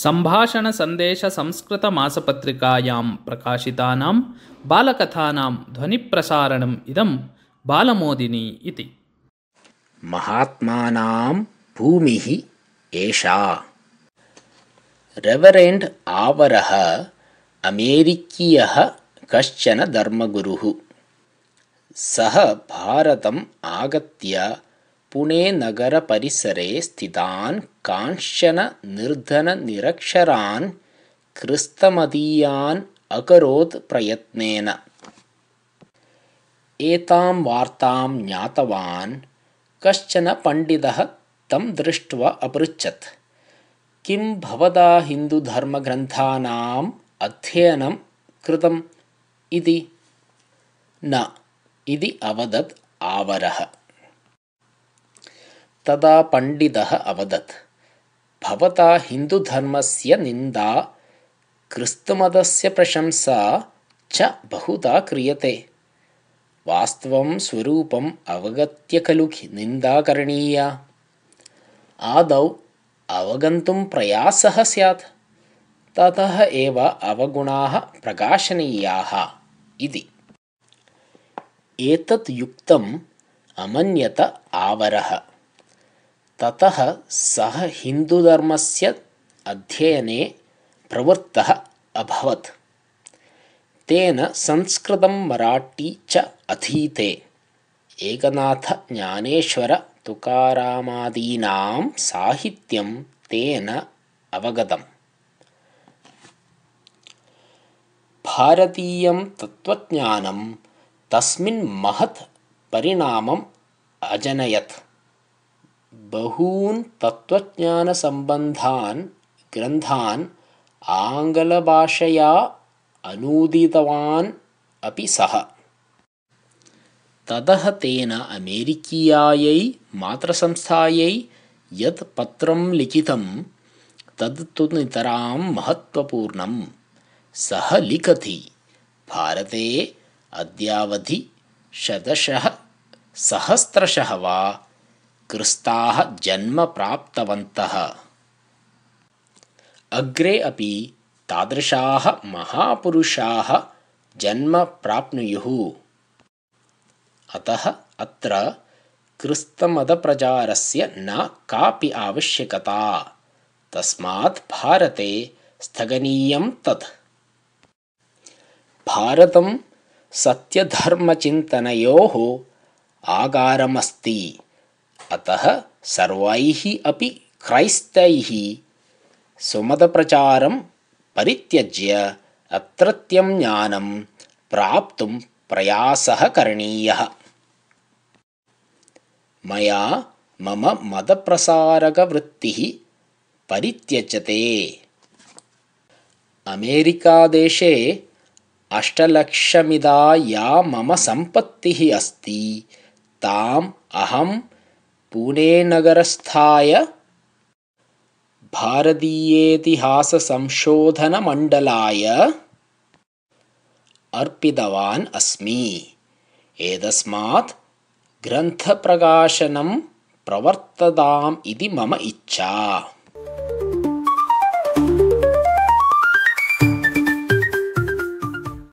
सम्भाषणसन्देशसंस्कृतमासपत्रिकायां प्रकाशितानां बालकथानां ध्वनिप्रसारणम् इदं बालमोदिनी इति। महात्मानां भूमिः एषा। रेवरेण्ड् आवरः अमेरिकीयः कश्चन धर्मगुरुः। सः भारतम् आगत्य पुणेनगरपरिसरे स्थितान् कांश्चन निर्धननिरक्षरान् क्रिस्तमतीयान् अकरोत् प्रयत्नेन। एतां वार्तां ज्ञातवान् कश्चन पण्डितः तं दृष्ट्वा अपृच्छत्, किं भवता हिन्दुधर्मग्रन्थानाम् अध्ययनं कृतम् इति? न इति अवदत् आवरः। तदा पण्डितः अवदत्, भवता हिन्दुधर्मस्य निन्दा, क्रिस्तमतस्य प्रशंसा च बहुधा क्रियते। वास्तवं स्वरूपम् अवगत्य खलु निन्दा करणीया। आदौ अवगन्तुं प्रयासः स्यात्, ततः एव अवगुणाः प्रकाशनीयाः इति। एतत् युक्तम् अमन्यत आवरः। ततः सः हिन्दुधर्मस्य अध्ययने प्रवृत्तः अभवत्। तेन संस्कृतं मराठी च अधीते। एकनाथ ज्ञानेश्वर तुकारामादीनां साहित्यं तेन अवगतम्। भारतीयं तत्त्वज्ञानं तस्मिन् महत् परिणामम् अजनयत्। बहून् तत्त्वज्ञानसम्बन्धान् ग्रन्थान् आङ्ग्लभाषया अनूदितवान् अपि सः। ततः तेन अमेरिकीयायै मातृसंस्थायै यत् पत्रं लिखितं तद् तु नितरां महत्त्वपूर्णं। सः लिखति, भारते अद्यावधि शतशः सहस्रशः वा क्रिस्ताः जन्म प्राप्तवन्तः। अग्रे अपि तादृशाः महापुरुषाः जन्म प्राप्नुयुः। अतः अत्र क्रिस्तमतप्रचारस्य न कापि आवश्यकता। तस्मात् भारते स्थगनीयं तत्। भारतं सत्यधर्मचिन्तनयोः आगारमस्ति। अतः सर्वैः अपि क्रैस्तैः स्वमतप्रचारं परित्यज्य अत्रत्यं ज्ञानं प्राप्तुं प्रयासः करणीयः। मया मम मतप्रसारकवृत्तिः परित्यज्यते। अमेरिकादेशे 8,00,000मिता या मम सम्पत्तिः अस्ति, ताम् अहं पुणेनगरस्थाय भारतीयेतिहाससंशोधनमण्डलाय अर्पितवान् अस्मि। एतस्मात् ग्रन्थप्रकाशनं प्रवर्तताम् इति मम इच्छा।